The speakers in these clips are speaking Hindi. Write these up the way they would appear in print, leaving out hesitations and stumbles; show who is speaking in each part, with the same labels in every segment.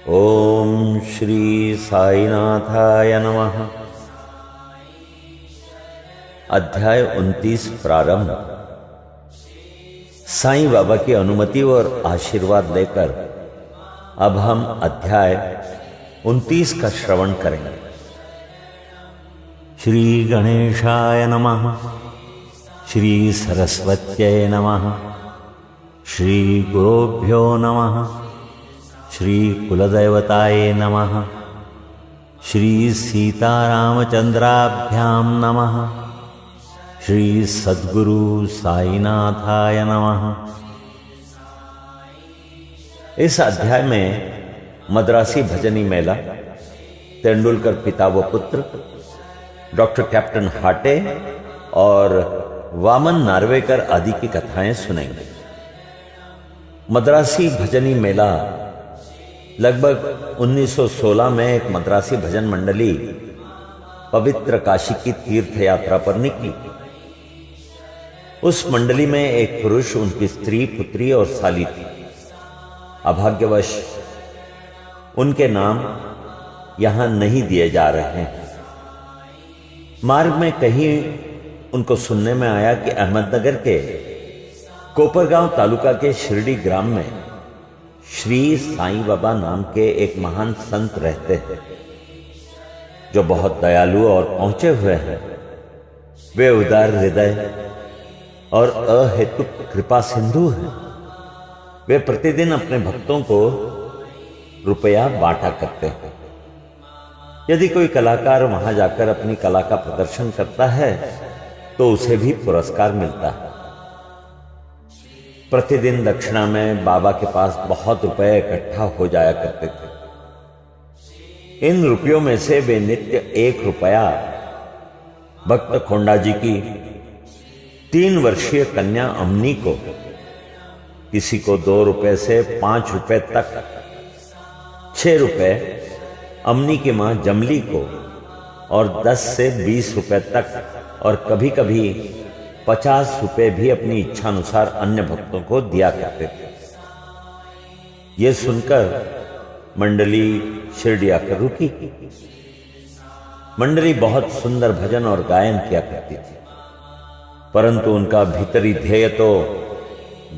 Speaker 1: ओम श्री साईनाथाय नमः। अध्याय 29 प्रारंभ। साईं बाबा की अनुमति और आशीर्वाद लेकर अब हम अध्याय 29 का श्रवण करेंगे। श्री गणेशाय नमः। श्री सरस्वत्यै नमः। श्री गुरुभ्यो नमः। श्री कुलदेवताय नमः। श्री सीतारामचंद्राभ्यां नमः। श्री सद्गुरु साईनाथाय नमः। इस अध्याय में मद्रासी भजनी मेला, तेंदुलकर पिता व पुत्र, डॉक्टर कैप्टन हाटे और वामन नार्वेकर आदि की कथाएं सुनेंगे। मद्रासी भजनी मेला लगभग 1916 में एक मद्रासी भजन मंडली पवित्र काशी की तीर्थ यात्रा पर निकली। उस मंडली में एक पुरुष, उनकी स्त्री, पुत्री और साली थी। अभाग्यवश उनके नाम यहां नहीं दिए जा रहे हैं। मार्ग में कहीं उनको सुनने में आया कि अहमदनगर के कोपरगांव तालुका के शिरडी ग्राम में श्री साईं बाबा नाम के एक महान संत रहते हैं, जो बहुत दयालु और पहुंचे हुए हैं। वे उदार हृदय और अहेतुक कृपा सिंधु हैं। वे प्रतिदिन अपने भक्तों को रुपया बांटा करते हैं। यदि कोई कलाकार वहां जाकर अपनी कला का प्रदर्शन करता है तो उसे भी पुरस्कार मिलता है। प्रतिदिन दक्षिणा में बाबा के पास बहुत रुपए इकट्ठा हो जाया करते थे। इन रुपयों में से वे नित्य 1 रुपया भक्त खोंडा जी की 3 वर्षीय कन्या अमनी को, किसी को 2 रुपए से 5 रुपए तक, 6 रुपए अमनी की मां जमली को और 10 से 20 रुपए तक और कभी कभी 50 रुपए भी अपनी इच्छानुसार अन्य भक्तों को दिया करते थे। यह सुनकर मंडली शिरडी आकर रुकी। मंडली बहुत सुंदर भजन और गायन किया करती थी, परंतु उनका भीतरी ध्येय तो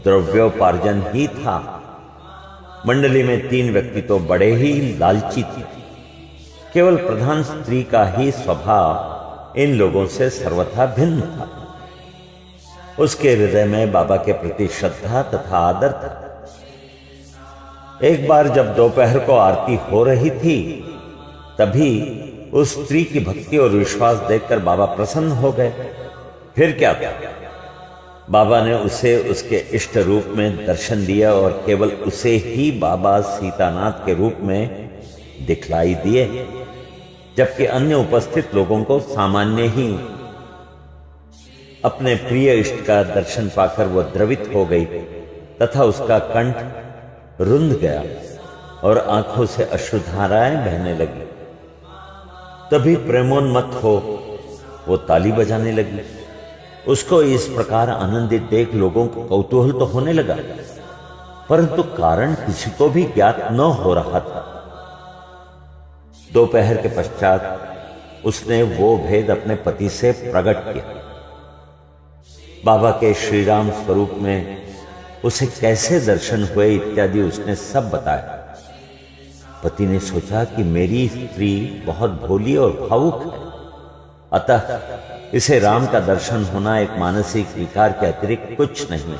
Speaker 1: द्रव्योपार्जन ही था। मंडली में 3 व्यक्ति तो बड़े ही लालची थे। केवल प्रधान स्त्री का ही स्वभाव इन लोगों से सर्वथा भिन्न था। उसके हृदय में बाबा के प्रति श्रद्धा तथा आदर था। एक बार जब दोपहर को आरती हो रही थी, तभी उस स्त्री की भक्ति और विश्वास देखकर बाबा प्रसन्न हो गए। फिर क्या था, बाबा ने उसे उसके इष्ट रूप में दर्शन दिया और केवल उसे ही बाबा सीतानाथ के रूप में दिखलाई दिए, जबकि अन्य उपस्थित लोगों को सामान्य ही अपने प्रिय इष्ट का दर्शन पाकर वह द्रवित हो गई तथा उसका कंठ रुंध गया और आंखों से अश्रुधाराएं बहने लगी। तभी प्रेमोन्मत्त हो वो ताली बजाने लगी। उसको इस प्रकार आनंदित देख लोगों को कौतूहल तो होने लगा, परंतु कारण किसी को भी ज्ञात न हो रहा था। दोपहर के पश्चात उसने वो भेद अपने पति से प्रकट किया। बाबा के श्रीराम स्वरूप में उसे कैसे दर्शन हुए इत्यादि उसने सब बताया। पति ने सोचा कि मेरी स्त्री बहुत भोली और भावुक है, अतः इसे राम का दर्शन होना एक मानसिक विकार के अतिरिक्त कुछ नहीं है।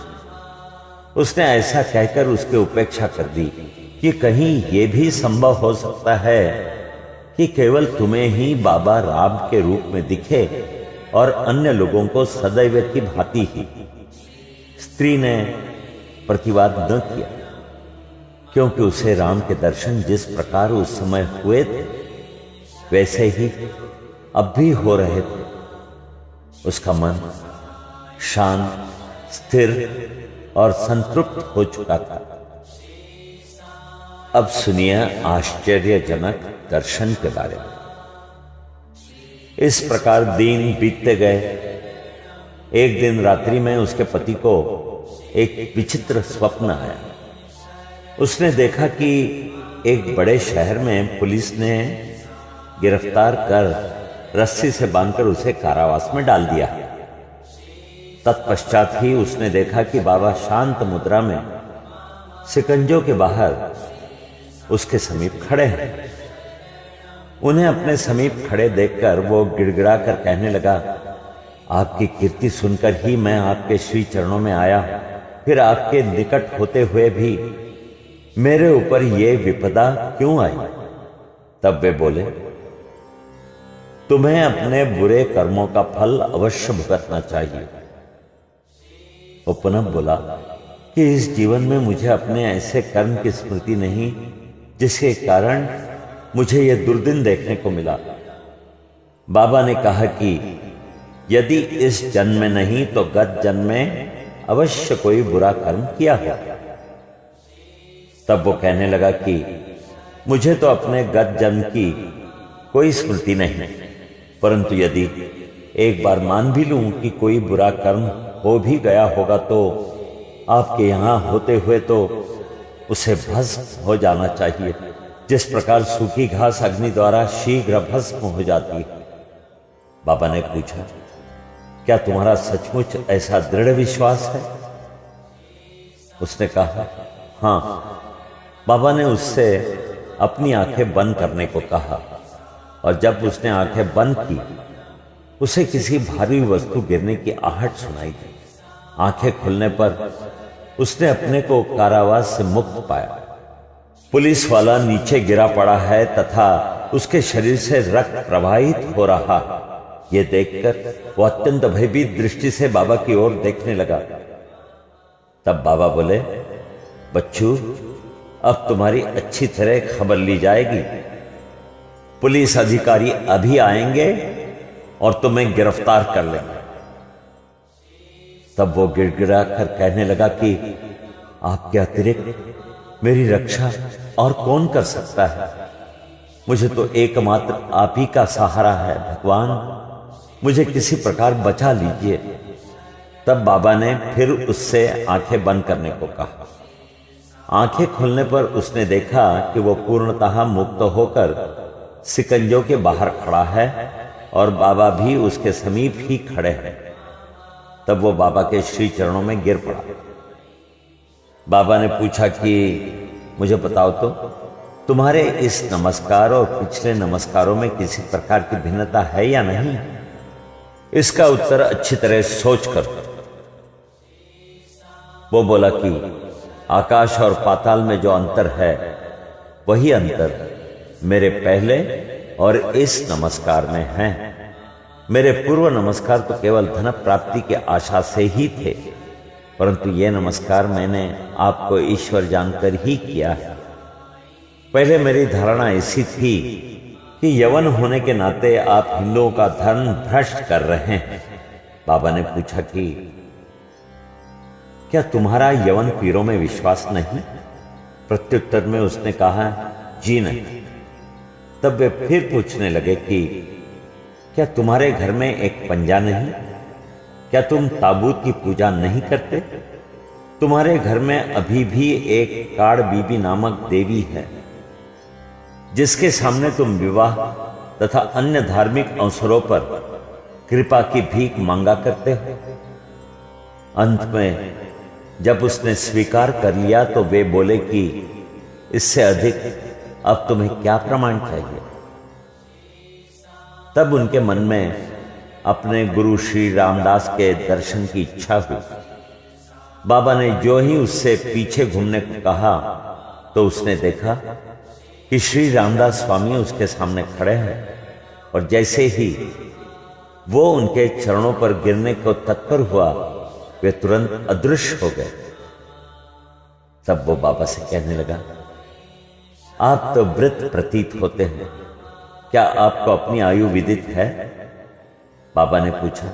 Speaker 1: उसने ऐसा कहकर उसकी उपेक्षा कर दी कि कहीं यह भी संभव हो सकता है कि केवल तुम्हें ही बाबा राम के रूप में दिखे और अन्य लोगों को सदैव की भांति ही। स्त्री ने प्रतिवाद न किया, क्योंकि उसे राम के दर्शन जिस प्रकार उस समय हुए थे वैसे ही अब भी हो रहे थे। उसका मन शांत, स्थिर और संतृप्त हो चुका था। अब सुनिए आश्चर्यजनक दर्शन के बारे में। इस प्रकार दिन बीतते गए। एक दिन रात्रि में उसके पति को एक विचित्र स्वप्न आया। उसने देखा कि एक बड़े शहर में पुलिस ने गिरफ्तार कर रस्सी से बांधकर उसे कारावास में डाल दिया। तत्पश्चात ही उसने देखा कि बाबा शांत मुद्रा में शिकंजों के बाहर उसके समीप खड़े हैं। उन्हें अपने समीप खड़े देखकर वो गिड़गिड़ा कर कहने लगा, आपकी कीर्ति सुनकर ही मैं आपके श्री चरणों में आया, फिर आपके निकट होते हुए भी मेरे ऊपर ये विपदा क्यों आई? तब वे बोले, तुम्हें अपने बुरे कर्मों का फल अवश्य भुगतना चाहिए। वो पुनः बोला कि इस जीवन में मुझे अपने ऐसे कर्म की स्मृति नहीं जिसके कारण मुझे यह दुर्दिन देखने को मिला। बाबा ने कहा कि यदि इस जन्म में नहीं तो गत जन्म में अवश्य कोई बुरा कर्म किया है। तब वो कहने लगा कि मुझे तो अपने गत जन्म की कोई स्मृति नहीं, परंतु यदि एक बार मान भी लूं कि कोई बुरा कर्म हो भी गया होगा तो आपके यहां होते हुए तो उसे भस्म हो जाना चाहिए, जिस प्रकार सूखी घास अग्नि द्वारा शीघ्र भस्म हो जाती है। बाबा ने पूछा, क्या तुम्हारा सचमुच ऐसा दृढ़ विश्वास है? उसने कहा, हां। बाबा ने उससे अपनी आंखें बंद करने को कहा और जब उसने आंखें बंद की उसे किसी भारी वस्तु गिरने की आहट सुनाई दी। आंखें खुलने पर उसने अपने को कारावास से मुक्त पाया। पुलिस वाला नीचे गिरा पड़ा है तथा उसके शरीर से रक्त प्रवाहित हो रहा। यह देखकर वो अत्यंत भयभीत दृष्टि से बाबा की ओर देखने लगा। तब बाबा बोले, बच्चू, अब तुम्हारी अच्छी तरह खबर ली जाएगी। पुलिस अधिकारी अभी आएंगे और तुम्हें गिरफ्तार कर लेंगे। तब वो गिड़गिड़ा कर कहने लगा कि आपके अतिरिक्त मेरी रक्षा और कौन कर सकता है? मुझे तो एकमात्र आप ही का सहारा है। भगवान, मुझे किसी प्रकार बचा लीजिए। तब बाबा ने फिर उससे आंखें बंद करने को कहा। आंखें खोलने पर उसने देखा कि वो पूर्णतः मुक्त होकर शिकंजों के बाहर खड़ा है और बाबा भी उसके समीप ही खड़े हैं। तब वो बाबा के श्री चरणों में गिर पड़ा। बाबा ने पूछा कि मुझे बताओ तो तुम्हारे इस नमस्कार और पिछले नमस्कारों में किसी प्रकार की भिन्नता है या नहीं? इसका उत्तर अच्छी तरह सोच कर। वो बोला कि आकाश और पाताल में जो अंतर है वही अंतर मेरे पहले और इस नमस्कार में है। मेरे पूर्व नमस्कार तो केवल धन प्राप्ति के आशा से ही थे, परंतु ये नमस्कार मैंने आपको ईश्वर जानकर ही किया है। पहले मेरी धारणा ऐसी थी कि यवन होने के नाते आप हिंदुओं का धर्म भ्रष्ट कर रहे हैं। बाबा ने पूछा कि क्या तुम्हारा यवन पीरों में विश्वास नहीं? प्रत्युत्तर में उसने कहा, जी नहीं। तब वे फिर पूछने लगे कि क्या तुम्हारे घर में एक पंजा नहीं? क्या तुम ताबूत की पूजा नहीं करते? तुम्हारे घर में अभी भी एक काड़ बीबी नामक देवी है जिसके सामने तुम विवाह तथा अन्य धार्मिक अवसरों पर कृपा की भीख मांगा करते हो। अंत में जब उसने स्वीकार कर लिया तो वे बोले कि इससे अधिक अब तुम्हें क्या प्रमाण चाहिए? तब उनके मन में अपने गुरु श्री रामदास के दर्शन की इच्छा हुई। बाबा ने जो ही उससे पीछे घूमने को कहा तो उसने देखा कि श्री रामदास स्वामी उसके सामने खड़े हैं और जैसे ही वो उनके चरणों पर गिरने को तत्पर हुआ वे तुरंत अदृश्य हो गए। तब वो बाबा से कहने लगा, आप तो वृद्ध प्रतीत होते हैं, क्या आपको अपनी आयु विदित है? बाबा ने पूछा,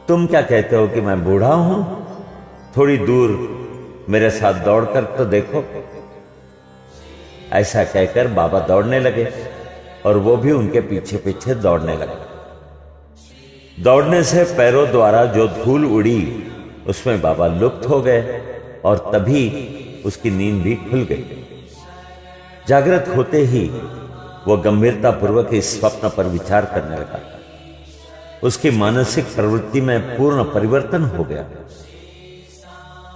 Speaker 1: तुम क्या कहते हो कि मैं बूढ़ा हूं? थोड़ी दूर मेरे साथ दौड़कर तो देखो। ऐसा कहकर बाबा दौड़ने लगे और वो भी उनके पीछे पीछे दौड़ने लगा। दौड़ने से पैरों द्वारा जो धूल उड़ी उसमें बाबा लुप्त हो गए और तभी उसकी नींद भी खुल गई। जागृत होते ही वह गंभीरता पूर्वक इस स्वप्न पर विचार करने लगा। उसकी मानसिक प्रवृत्ति में पूर्ण परिवर्तन हो गया।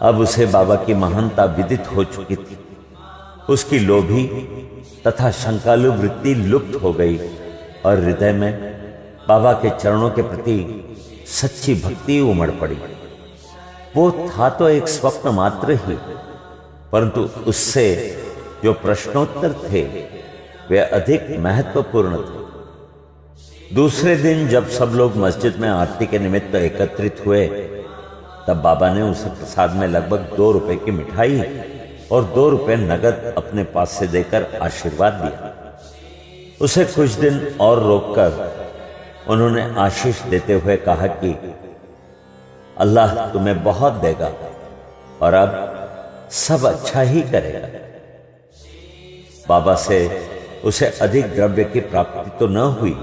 Speaker 1: अब उसे बाबा की महानता विदित हो चुकी थी। उसकी लोभी तथा शंकालु वृत्ति लुप्त हो गई और हृदय में बाबा के चरणों के प्रति सच्ची भक्ति उमड़ पड़ी। वो था तो एक स्वप्न मात्र ही, परंतु उससे जो प्रश्नोत्तर थे वे अधिक महत्वपूर्ण थे। दूसरे दिन जब सब लोग मस्जिद में आरती के निमित्त एकत्रित हुए, तब बाबा ने उसे प्रसाद में लगभग 2 रुपए की मिठाई और 2 रुपए नगद अपने पास से देकर आशीर्वाद दिया। उसे कुछ दिन और रोककर उन्होंने आशीष देते हुए कहा कि अल्लाह तुम्हें बहुत देगा और अब सब अच्छा ही करेगा। बाबा से उसे अधिक द्रव्य की प्राप्ति तो न हुई,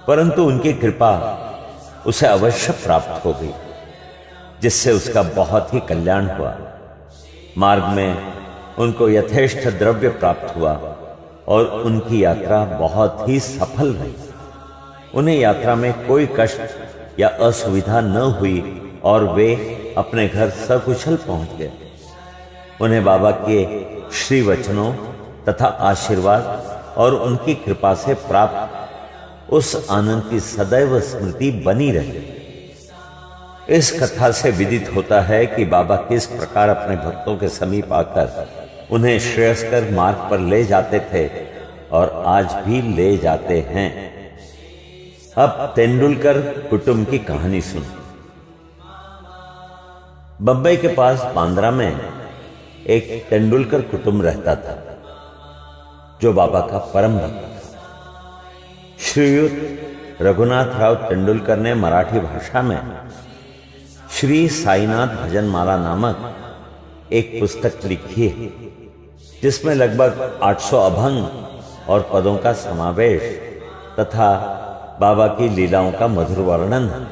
Speaker 1: परंतु उनकी कृपा उसे अवश्य प्राप्त हो गई, जिससे उसका बहुत ही कल्याण हुआ। मार्ग में उनको यथेष्ट द्रव्य प्राप्त हुआ और उनकी यात्रा बहुत ही सफल रही। उन्हें यात्रा में कोई कष्ट या असुविधा न हुई और वे अपने घर सकुशल पहुंच गए। उन्हें बाबा के श्री वचनों तथा आशीर्वाद और उनकी कृपा से प्राप्त उस आनंद की सदैव स्मृति बनी रहे। इस कथा से विदित होता है कि बाबा किस प्रकार अपने भक्तों के समीप आकर उन्हें श्रेयस्कर मार्ग पर ले जाते थे और आज भी ले जाते हैं। अब तेंदुलकर कुटुंब की कहानी सुन। बंबई के पास बांद्रा में एक तेंदुलकर कुटुंब रहता था, जो बाबा का परम भक्त था। श्रीयुत रघुनाथ राव तेंदुलकर ने मराठी भाषा में श्री साईनाथ भजनमाला नामक एक पुस्तक लिखी है, जिसमें लगभग 800 अभंग और पदों का समावेश तथा बाबा की लीलाओं का मधुर वर्णन है।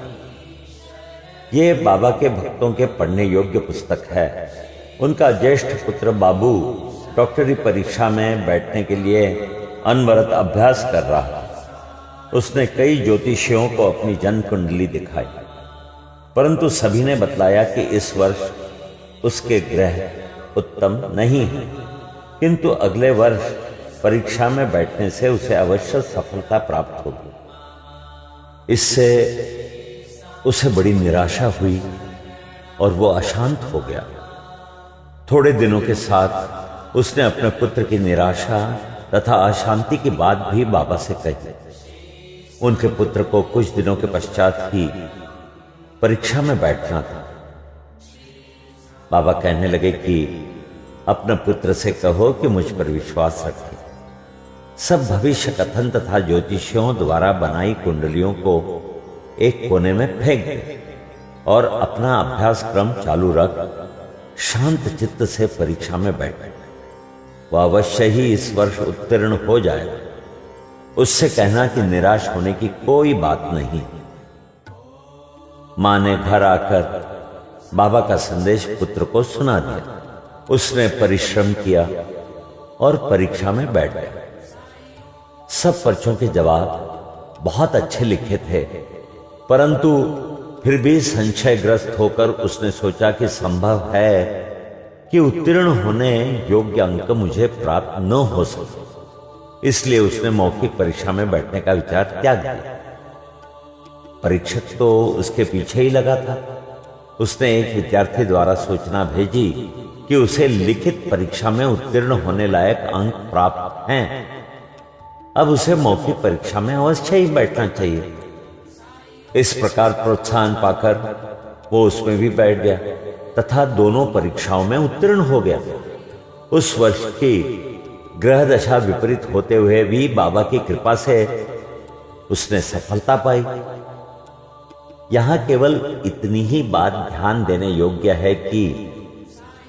Speaker 1: ये बाबा के भक्तों के पढ़ने योग्य पुस्तक है। उनका ज्येष्ठ पुत्र बाबू डॉक्टरी परीक्षा में बैठने के लिए अनवरत अभ्यास कर रहा था। उसने कई ज्योतिषियों को अपनी जन्म कुंडली दिखाई, परंतु सभी ने बतलाया कि इस वर्ष उसके ग्रह उत्तम नहीं है, किंतु अगले वर्ष परीक्षा में बैठने से उसे अवश्य सफलता प्राप्त होगी। इससे उसे बड़ी निराशा हुई और वो अशांत हो गया। थोड़े दिनों के साथ उसने अपने पुत्र की निराशा तथा अशांति की बात भी बाबा से कही। उनके पुत्र को कुछ दिनों के पश्चात ही परीक्षा में बैठना था। बाबा कहने लगे कि अपने पुत्र से कहो कि मुझ पर विश्वास रखे। सब भविष्य कथन तथा ज्योतिषियों द्वारा बनाई कुंडलियों को एक कोने में फेंक दे और अपना अभ्यास क्रम चालू रख शांत चित्त से परीक्षा में बैठे। वह अवश्य ही इस वर्ष उत्तीर्ण हो जाएगा। उससे कहना कि निराश होने की कोई बात नहीं। मां ने घर आकर बाबा का संदेश पुत्र को सुना दिया। उसने परिश्रम किया और परीक्षा में बैठ गया। सब पर्चों के जवाब बहुत अच्छे लिखे थे, परंतु फिर भी संशयग्रस्त होकर उसने सोचा कि संभव है कि उत्तीर्ण होने योग्य अंक मुझे प्राप्त न हो सके। इसलिए उसने मौखिक परीक्षा में बैठने का विचार त्याग दिया। परीक्षक तो उसके पीछे ही लगा था। उसने एक विद्यार्थी द्वारा सूचना भेजी कि उसे लिखित परीक्षा में उत्तीर्ण होने लायक अंक प्राप्त हैं। अब उसे मौखिक परीक्षा में अवश्य ही बैठना चाहिए। इस प्रकार प्रोत्साहन पाकर वो उसमें भी बैठ गया तथा दोनों परीक्षाओं में उत्तीर्ण हो गया। उस वर्ष की ग्रह दशा विपरीत होते हुए भी बाबा की कृपा से उसने सफलता पाई। यहां केवल इतनी ही बात ध्यान देने योग्य है कि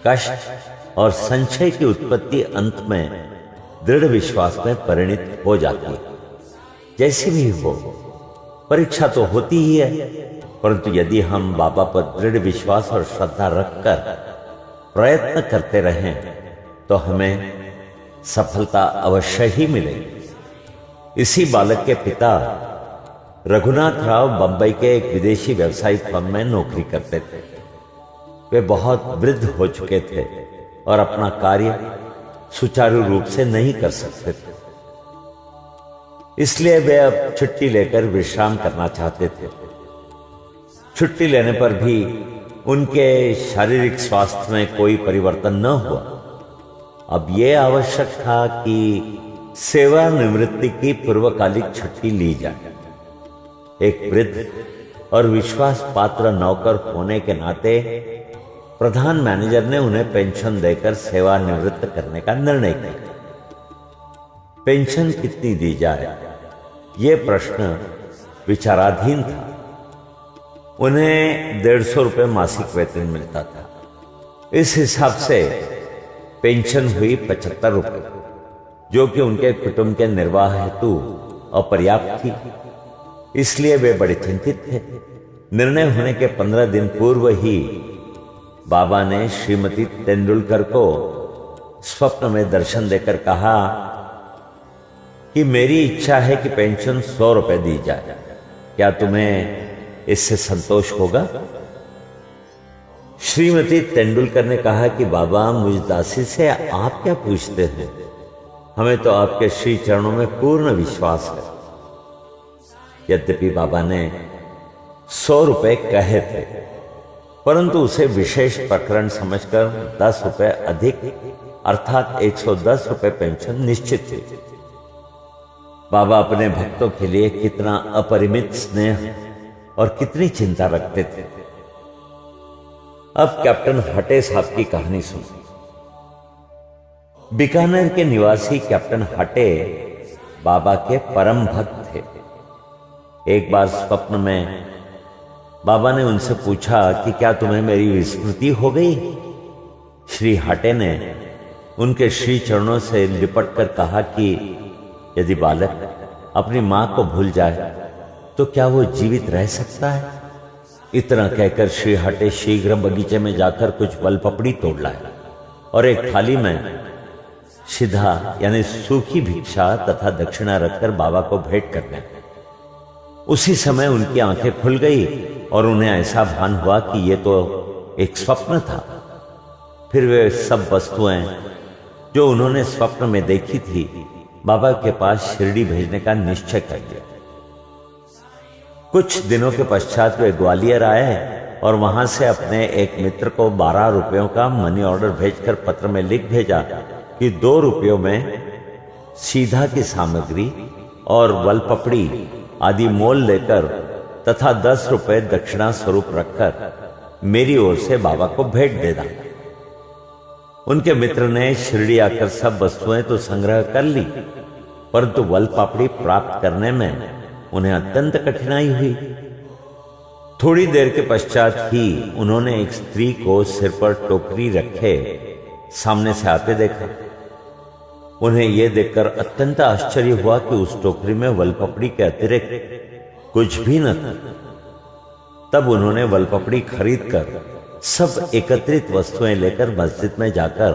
Speaker 1: कष्ट और संशय की उत्पत्ति अंत में दृढ़ विश्वास में परिणित हो जाती है। जैसी भी हो, परीक्षा तो होती ही है, परंतु यदि हम बाबा पर दृढ़ विश्वास और श्रद्धा रखकर प्रयत्न करते रहें तो हमें सफलता अवश्य ही मिलेगी। इसी बालक के पिता रघुनाथ राव बंबई के एक विदेशी व्यावसायिक फर्म में नौकरी करते थे। वे बहुत वृद्ध हो चुके थे और अपना कार्य सुचारू रूप से नहीं कर सकते थे, इसलिए वे अब छुट्टी लेकर विश्राम करना चाहते थे। छुट्टी लेने पर भी उनके शारीरिक स्वास्थ्य में कोई परिवर्तन न हुआ। अब यह आवश्यक था कि सेवानिवृत्ति की पूर्वकालिक छुट्टी ली जाए। एक वृद्ध और विश्वास पात्र नौकर होने के नाते प्रधान मैनेजर ने उन्हें पेंशन देकर सेवानिवृत्त करने का निर्णय किया। पेंशन कितनी दी जाए, यह प्रश्न विचाराधीन था। उन्हें 150 रुपये मासिक वेतन मिलता था। इस हिसाब से पेंशन हुई 75 रुपये, जो कि उनके कुटुंब के निर्वाह हेतु अपर्याप्त थी। इसलिए वे बड़े चिंतित थे। निर्णय होने के 15 दिन पूर्व ही बाबा ने श्रीमती तेंदुलकर को स्वप्न में दर्शन देकर कहा कि मेरी इच्छा है कि पेंशन 100 रुपये दी जाए। क्या तुम्हें इससे संतोष होगा? श्रीमती तेंदुलकर ने कहा कि बाबा, मुझ दासी से आप क्या पूछते हैं? हमें तो आपके श्री चरणों में पूर्ण विश्वास है। यद्यपि बाबा ने 100 रुपये कहे थे, परंतु उसे विशेष प्रकरण समझकर 10 रुपये अधिक अर्थात 110 रुपये पेंशन निश्चित थी। बाबा अपने भक्तों के लिए कितना अपरिमित स्नेह और कितनी चिंता रखते थे। अब कैप्टन हटे साहब की कहानी सुनो। बीकानेर के निवासी कैप्टन हटे बाबा के परम भक्त थे। एक बार स्वप्न में बाबा ने उनसे पूछा कि क्या तुम्हें मेरी विस्मृति हो गई? श्री हटे ने उनके श्री चरणों से लिपटकर कहा कि यदि बालक अपनी मां को भूल जाए तो क्या वो जीवित रह सकता है? इतना कहकर श्री हटे शीघ्र बगीचे में जाकर कुछ वल पपड़ी तोड़ लाए और एक थाली में सीधा यानी सूखी भिक्षा तथा दक्षिणा रखकर बाबा को भेंट कर दें। उसी समय उनकी आंखें खुल गई और उन्हें ऐसा भान हुआ कि ये तो एक स्वप्न था। फिर वे सब वस्तुएं जो उन्होंने स्वप्न में देखी थी बाबा के पास शिरडी भेजने का निश्चय कर लिया। कुछ दिनों के पश्चात वे ग्वालियर आए और वहां से अपने एक मित्र को 12 रुपयों का मनी ऑर्डर भेजकर पत्र में लिख भेजा कि 2 रुपयों में सीधा की सामग्री और वल पपड़ी आदि मोल लेकर तथा 10 रुपये दक्षिणा स्वरूप रखकर मेरी ओर से बाबा को भेंट देना। उनके मित्र ने शिरडी आकर सब वस्तुएं तो संग्रह कर ली, परंतु वल पापड़ी प्राप्त करने में उन्हें अत्यंत कठिनाई हुई। थोड़ी देर के पश्चात ही उन्होंने एक स्त्री को सिर पर टोकरी रखे सामने से आते देखा। उन्हें यह देखकर अत्यंत आश्चर्य हुआ कि उस टोकरी में वल पपड़ी के अतिरिक्त कुछ भी न था। तब उन्होंने वल पपड़ी खरीद कर सब एकत्रित वस्तुएं लेकर मस्जिद में जाकर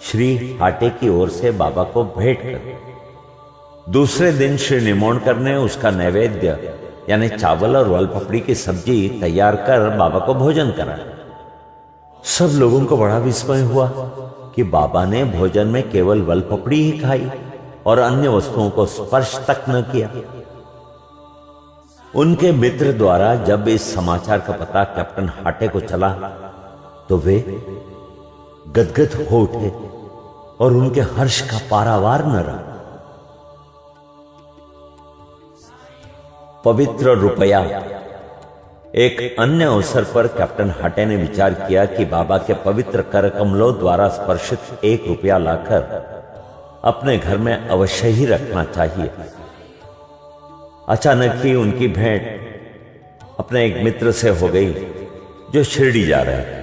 Speaker 1: श्री हाटे की ओर से बाबा को भेंट कर दूसरे दिन श्री निमोणकर ने उसका नैवेद्य यानी चावल और वल पपड़ी की सब्जी तैयार कर बाबा को भोजन कराया। सब लोगों को बड़ा विस्मय हुआ कि बाबा ने भोजन में केवल वल पपड़ी ही खाई और अन्य वस्तुओं को स्पर्श तक न किया। उनके मित्र द्वारा जब इस समाचार का पता कैप्टन हाटे को चला तो वे गदगद हो उठे और उनके हर्ष का पारावार न रहा। पवित्र रुपया। एक अन्य अवसर पर कैप्टन हाटे ने विचार किया कि बाबा के पवित्र कर कमलों द्वारा स्पर्शित 1 रुपया लाकर अपने घर में अवश्य ही रखना चाहिए। अचानक ही उनकी भेंट अपने एक मित्र से हो गई जो शिरडी जा रहे थे।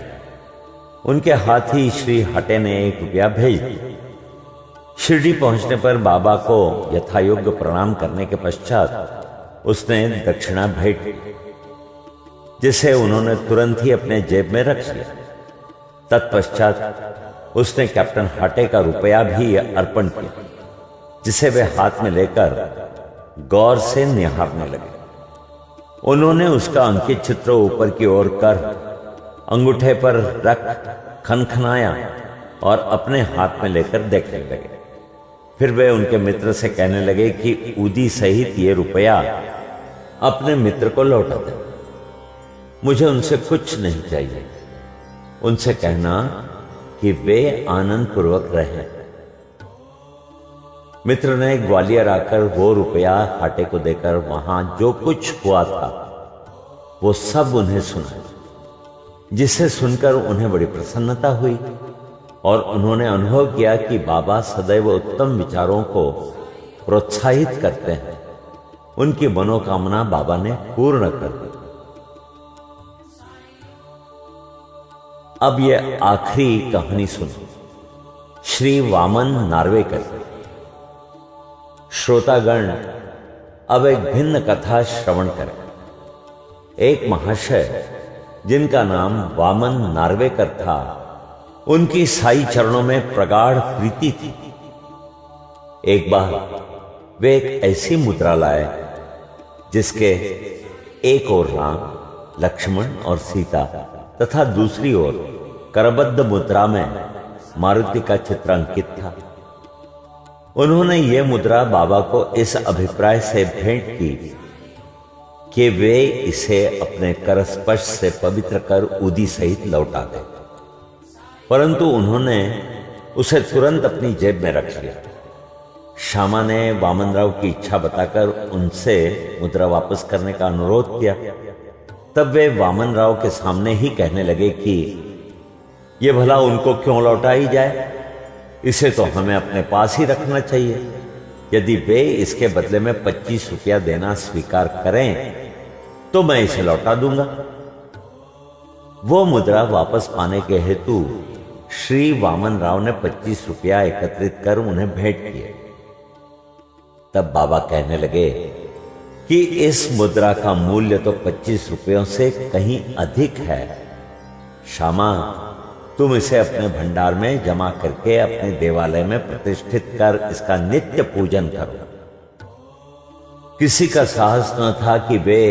Speaker 1: उनके हाथ ही श्री हटे ने 1 रुपया भेज दिया। शिरडी पहुंचने पर बाबा को यथायोग्य प्रणाम करने के पश्चात उसने दक्षिणा भेंट दी, जिसे उन्होंने तुरंत ही अपने जेब में रख लिया। तत्पश्चात उसने कैप्टन हाटे का रुपया भी अर्पण किया, जिसे वे हाथ में लेकर गौर से निहारने लगे। उन्होंने उसका अंकित चित्र ऊपर की ओर कर अंगूठे पर रख खनखनाया और अपने हाथ में लेकर देखने लगे। फिर वे उनके मित्र से कहने लगे कि ऊदी सहित ये रुपया अपने मित्र को लौटा दे। मुझे उनसे कुछ नहीं चाहिए। उनसे कहना कि वे आनंद पूर्वक रहे। मित्र ने ग्वालियर आकर वो रुपया हाटे को देकर वहां जो कुछ हुआ था वो सब उन्हें सुनाया, जिसे सुनकर उन्हें बड़ी प्रसन्नता हुई और उन्होंने अनुभव किया कि बाबा सदैव उत्तम विचारों को प्रोत्साहित करते हैं। उनकी मनोकामना बाबा ने पूर्ण कर दी। अब ये आखिरी कहानी सुनो, श्री वामन नार्वेकर। श्रोतागण अब एक भिन्न कथा श्रवण करें। एक महाशय जिनका नाम वामन नार्वेकर था, उनकी साई चरणों में प्रगाढ़ प्रीति थी। एक बार वे एक ऐसी मुद्रा लाए जिसके एक ओर राम, लक्ष्मण और सीता तथा दूसरी ओर करबद्ध मुद्रा में मारुति का चित्र अंकित था। उन्होंने ये मुद्रा बाबा को इस अभिप्राय से भेंट की कि वे इसे अपने करस्पर्श से पवित्र कर ऊदी सहित लौटा दें, परंतु उन्होंने उसे तुरंत अपनी जेब में रख लिया। श्यामा ने वामनराव की इच्छा बताकर उनसे मुद्रा वापस करने का अनुरोध किया। तब वे वामनराव के सामने ही कहने लगे कि ये भला उनको क्यों लौटाई जाए, इसे तो हमें अपने पास ही रखना चाहिए। यदि वे इसके बदले में 25 रुपया देना स्वीकार करें तो मैं इसे लौटा दूंगा। वो मुद्रा वापस पाने के हेतु श्री वामन राव ने 25 रुपया एकत्रित कर उन्हें भेंट किए। तब बाबा कहने लगे कि इस मुद्रा का मूल्य तो 25 रुपयों से कहीं अधिक है। श्यामा, तुम इसे अपने भंडार में जमा करके अपने देवालय में प्रतिष्ठित कर इसका नित्य पूजन करो। किसी का साहस न था कि वे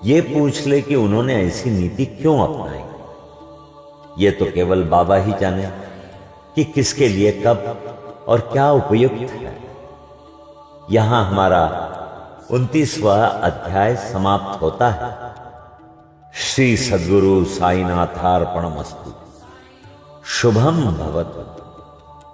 Speaker 1: ये पूछ ले कि उन्होंने ऐसी नीति क्यों अपनाई। ये तो केवल बाबा ही जाने कि किसके लिए कब और क्या उपयुक्त है। यहां हमारा 29वां अध्याय समाप्त होता है। श्री सद्गुरु साईनाथार्पणमस्तु। शुभम भवतु।